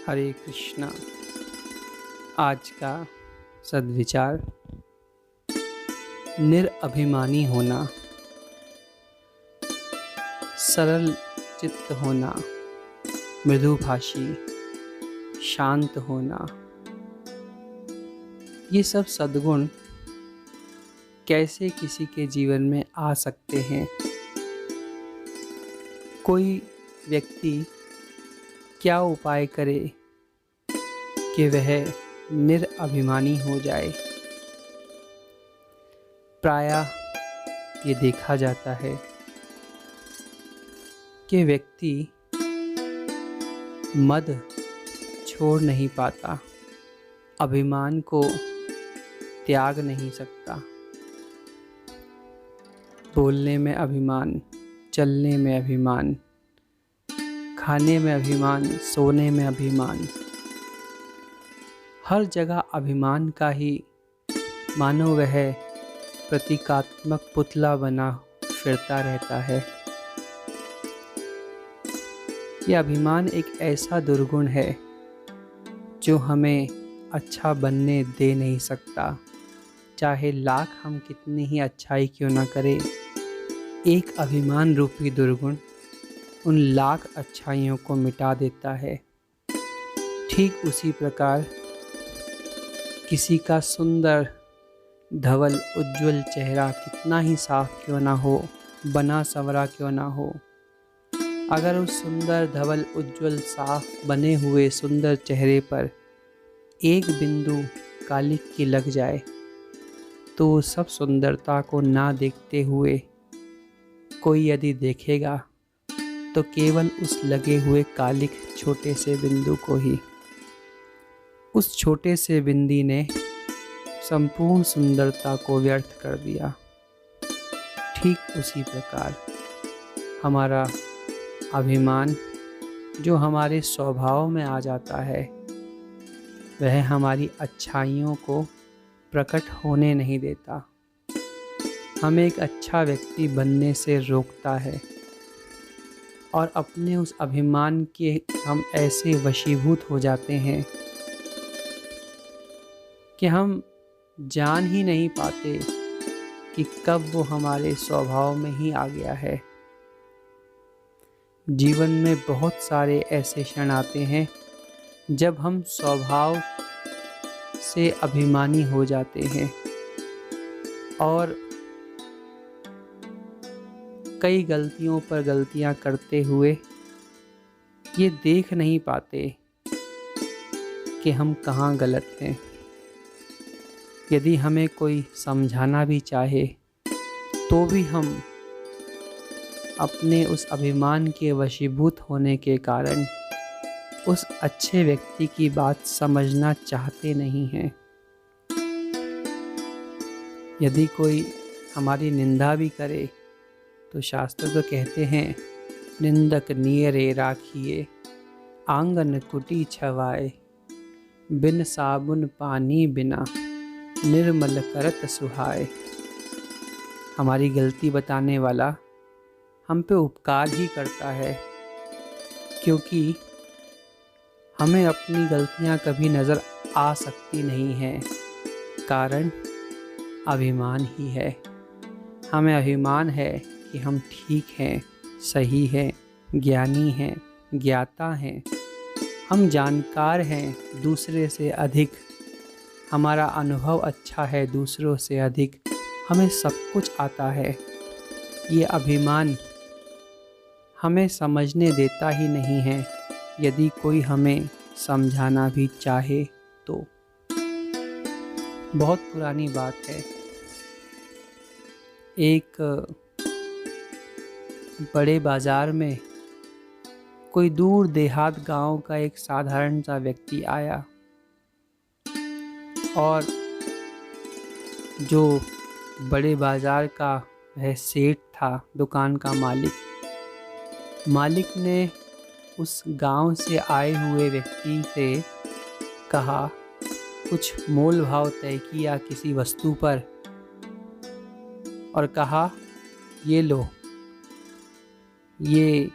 हरे कृष्णा। आज का सद्विचार, निरअभिमानी होना, सरल चित्त होना, मृदुभाषी, शांत होना, ये सब सद्गुण कैसे किसी के जीवन में आ सकते हैं। कोई व्यक्ति क्या उपाय करे कि वह निरअभिमानी हो जाए। प्रायः ये देखा जाता है कि व्यक्ति मद छोड़ नहीं पाता, अभिमान को त्याग नहीं सकता। बोलने में अभिमान, चलने में अभिमान, खाने में अभिमान, सोने में अभिमान, हर जगह अभिमान का ही मानो वह प्रतीकात्मक पुतला बना फिरता रहता है। यह अभिमान एक ऐसा दुर्गुण है जो हमें अच्छा बनने दे नहीं सकता। चाहे लाख हम कितनी ही अच्छाई क्यों ना करें, एक अभिमान रूपी दुर्गुण उन लाख अच्छाइयों को मिटा देता है। ठीक उसी प्रकार किसी का सुंदर धवल उज्ज्वल चेहरा कितना ही साफ क्यों ना हो, बना संवरा क्यों ना हो, अगर उस सुंदर धवल उज्ज्वल साफ बने हुए सुंदर चेहरे पर एक बिंदु कालिख की लग जाए तो सब सुंदरता को ना देखते हुए कोई यदि देखेगा तो केवल उस लगे हुए कालिख छोटे से बिंदु को ही। उस छोटे से बिंदी ने संपूर्ण सुंदरता को व्यर्थ कर दिया। ठीक उसी प्रकार हमारा अभिमान जो हमारे स्वभाव में आ जाता है, वह हमारी अच्छाइयों को प्रकट होने नहीं देता, हमें एक अच्छा व्यक्ति बनने से रोकता है। और अपने उस अभिमान के हम ऐसे वशीभूत हो जाते हैं कि हम जान ही नहीं पाते कि कब वो हमारे स्वभाव में ही आ गया है। जीवन में बहुत सारे ऐसे क्षण आते हैं जब हम स्वभाव से अभिमानी हो जाते हैं और कई गलतियों पर गलतियां करते हुए ये देख नहीं पाते कि हम कहाँ गलत हैं। यदि हमें कोई समझाना भी चाहे तो भी हम अपने उस अभिमान के वशीभूत होने के कारण उस अच्छे व्यक्ति की बात समझना चाहते नहीं हैं। यदि कोई हमारी निंदा भी करे तो शास्त्र तो कहते हैं, निंदक नियरे राखिए, आंगन कुटी छवाए, बिन साबुन पानी बिना निर्मल करत सुहाए। हमारी गलती बताने वाला हम पे उपकार ही करता है, क्योंकि हमें अपनी गलतियां कभी नज़र आ सकती नहीं हैं। कारण अभिमान ही है। हमें अभिमान है कि हम ठीक हैं, सही हैं, ज्ञानी हैं, ज्ञाता हैं, हम जानकार हैं दूसरे से अधिक, हमारा अनुभव अच्छा है दूसरों से अधिक, हमें सब कुछ आता है। ये अभिमान हमें समझने देता ही नहीं है, यदि कोई हमें समझाना भी चाहे तो। बहुत पुरानी बात है, एक बड़े बाज़ार में कोई दूर देहात गांव का एक साधारण सा व्यक्ति आया और जो बड़े बाज़ार का वह सेठ था, दुकान का मालिक ने उस गांव से आए हुए व्यक्ति से कहा, कुछ मोल भाव तय किया किसी वस्तु पर और कहा, ये लो, ये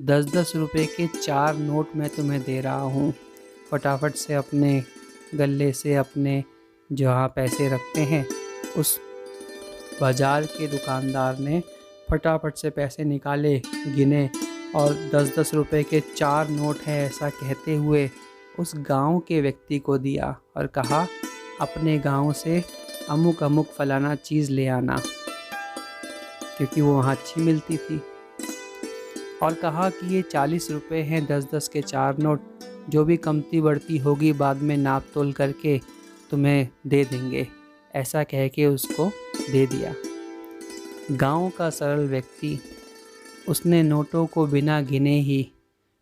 10-10 रुपए के 4 नोट मैं तुम्हें दे रहा हूँ। फटाफट से अपने गले से अपने जहाँ पैसे रखते हैं उस बाज़ार के दुकानदार ने फटाफट से पैसे निकाले, गिने और 10-10 रुपए के 4 नोट हैं ऐसा कहते हुए उस गांव के व्यक्ति को दिया और कहा, अपने गांव से अमुक अमुक फलाना चीज़ ले आना, क्योंकि वो वहाँ अच्छी मिलती थी। और कहा कि ये 40 रुपए हैं 10-10 के 4 नोट, जो भी कमती बढ़ती होगी बाद में नाप तोल करके तुम्हें दे देंगे। ऐसा कह के उसको दे दिया। गांव का सरल व्यक्ति उसने नोटों को बिना गिने ही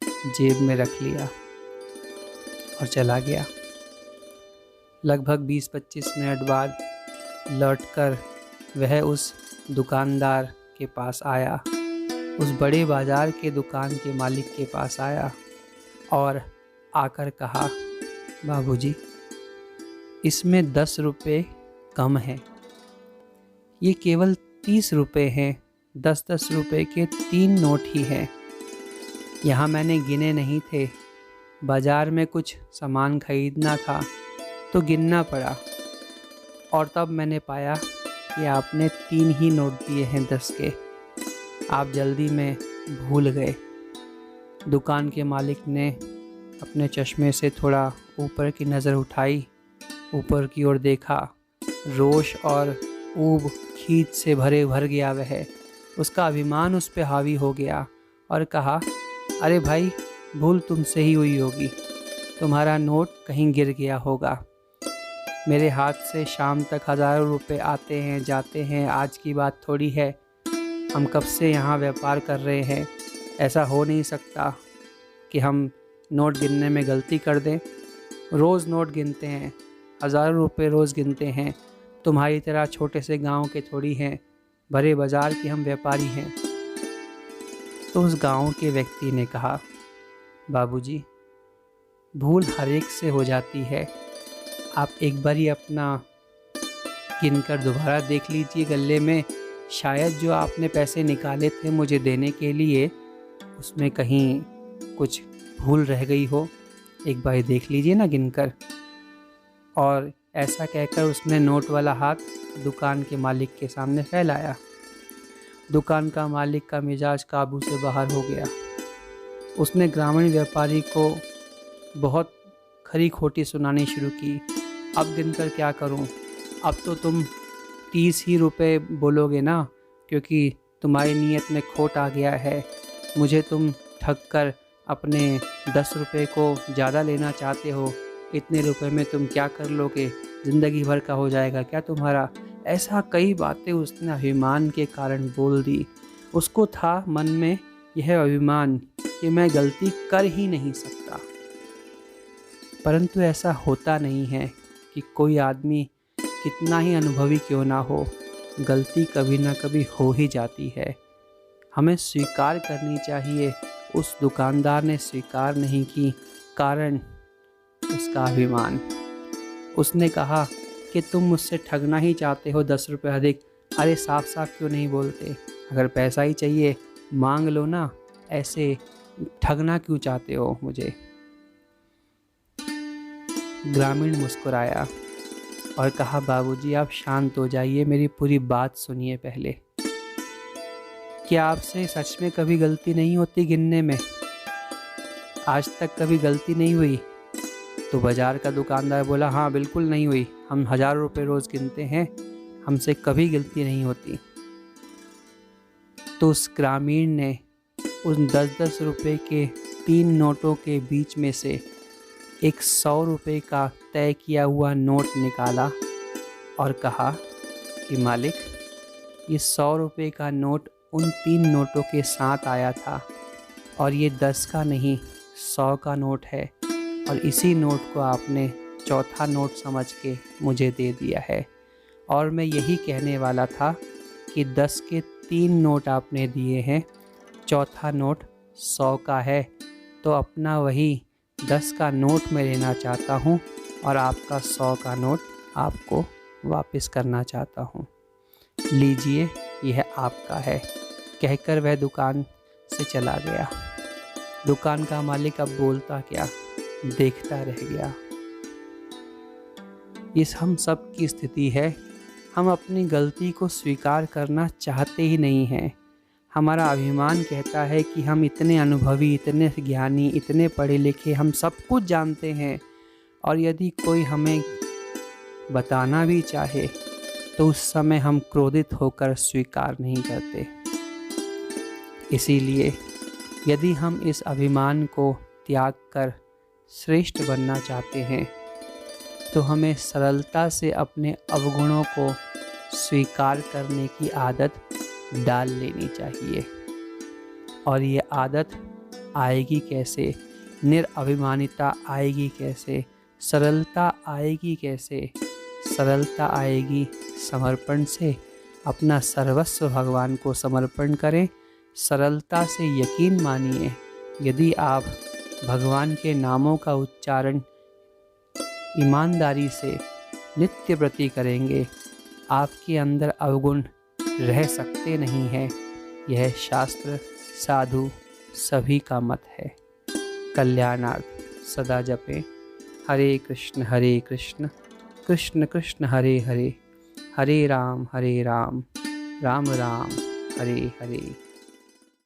जेब में रख लिया और चला गया। लगभग 20-25 मिनट बाद लौटकर वह उस दुकानदार के पास आया, उस बड़े बाज़ार के दुकान के मालिक के पास आया और आकर कहा, बाबूजी, इसमें 10 रुपये कम हैं, ये केवल 30 रुपये हैं। 10-10 रुपये के 3 नोट ही हैं। यहाँ मैंने गिने नहीं थे, बाज़ार में कुछ सामान खरीदना था तो गिनना पड़ा और तब मैंने पाया कि आपने 3 ही नोट दिए हैं 10 के। आप जल्दी में भूल गए। दुकान के मालिक ने अपने चश्मे से थोड़ा ऊपर की नज़र उठाई, ऊपर की ओर देखा, रोष और ऊब खींच से भर गया वह। उसका अभिमान उस पे हावी हो गया और कहा, अरे भाई, भूल तुमसे ही हुई होगी, तुम्हारा नोट कहीं गिर गया होगा। मेरे हाथ से शाम तक हज़ारों रुपए आते हैं जाते हैं, आज की बात थोड़ी है। हम कब से यहाँ व्यापार कर रहे हैं, ऐसा हो नहीं सकता कि हम नोट गिनने में गलती कर दें। रोज़ नोट गिनते हैं, हज़ारों रुपए रोज़ गिनते हैं। तुम्हारी तरह छोटे से गांव के थोड़ी हैं, बड़े बाज़ार के हम व्यापारी हैं। तो उस गांव के व्यक्ति ने कहा, बाबूजी, भूल हर एक से हो जाती है, आप एक बार ही अपना गिनकर दोबारा देख लीजिए गले में, शायद जो आपने पैसे निकाले थे मुझे देने के लिए उसमें कहीं कुछ भूल रह गई हो, एक बार देख लीजिए ना गिनकर। और ऐसा कहकर उसने नोट वाला हाथ दुकान के मालिक के सामने फैलाया। दुकान का मालिक का मिजाज काबू से बाहर हो गया। उसने ग्रामीण व्यापारी को बहुत खरी खोटी सुनानी शुरू की। अब गिनकर क्या करूं? अब तो तुम 30 ही रुपए बोलोगे ना, क्योंकि तुम्हारी नीयत में खोट आ गया है। मुझे तुम ठग कर अपने 10 रुपए को ज़्यादा लेना चाहते हो। इतने रुपए में तुम क्या कर लोगे? ज़िंदगी भर का हो जाएगा क्या तुम्हारा? ऐसा कई बातें उसने अभिमान के कारण बोल दी। उसको था मन में यह अभिमान कि मैं गलती कर ही नहीं सकता। परंतु ऐसा होता नहीं है कि कोई आदमी कितना ही अनुभवी क्यों ना हो, गलती कभी ना कभी हो ही जाती है। हमें स्वीकार करनी चाहिए। उस दुकानदार ने स्वीकार नहीं की, कारण उसका अभिमान। उसने कहा कि तुम मुझसे ठगना ही चाहते हो 10 रुपये अधिक। अरे साफ साफ क्यों नहीं बोलते? अगर पैसा ही चाहिए मांग लो ना, ऐसे ठगना क्यों चाहते हो मुझे? ग्रामीण मुस्कुराया और कहा, बाबूजी, आप शांत हो जाइए, मेरी पूरी बात सुनिए पहले। क्या आपसे सच में कभी गलती नहीं होती गिनने में? आज तक कभी गलती नहीं हुई? तो बाज़ार का दुकानदार बोला, हाँ बिल्कुल नहीं हुई, हम हज़ारों रुपए रोज़ गिनते हैं, हमसे कभी गलती नहीं होती। तो उस ग्रामीण ने उन 10-10 रुपए के 3 नोटों के बीच में से एक 100 रुपए का तय किया हुआ नोट निकाला और कहा कि मालिक, ये 100 रुपए का नोट उन 3 नोटों के साथ आया था और ये 10 का नहीं 100 का नोट है, और इसी नोट को आपने चौथा नोट समझ के मुझे दे दिया है। और मैं यही कहने वाला था कि 10 के 3 नोट आपने दिए हैं, चौथा नोट 100 का है, तो अपना वही 10 का नोट मैं लेना चाहता हूँ और आपका 100 का नोट आपको वापस करना चाहता हूँ। लीजिए, यह आपका है, कहकर वह दुकान से चला गया। दुकान का मालिक अब बोलता क्या, देखता रह गया। इस हम सब की स्थिति है। हम अपनी गलती को स्वीकार करना चाहते ही नहीं हैं। हमारा अभिमान कहता है कि हम इतने अनुभवी, इतने ज्ञानी, इतने पढ़े लिखे, हम सब कुछ जानते हैं, और यदि कोई हमें बताना भी चाहे तो उस समय हम क्रोधित होकर स्वीकार नहीं करते। इसीलिए यदि हम इस अभिमान को त्याग कर श्रेष्ठ बनना चाहते हैं तो हमें सरलता से अपने अवगुणों को स्वीकार करने की आदत डाल लेनी चाहिए। और ये आदत आएगी कैसे? निरअभिमानिता आएगी कैसे? सरलता आएगी कैसे? सरलता आएगी समर्पण से। अपना सर्वस्व भगवान को समर्पण करें। सरलता से यकीन मानिए, यदि आप भगवान के नामों का उच्चारण ईमानदारी से नित्य प्रति करेंगे, आपके अंदर अवगुण रह सकते नहीं हैं। यह शास्त्र, साधु सभी का मत है। कल्याणार्थ सदा जपें हरे कृष्ण कृष्ण कृष्ण हरे हरे, हरे राम राम राम हरे हरे।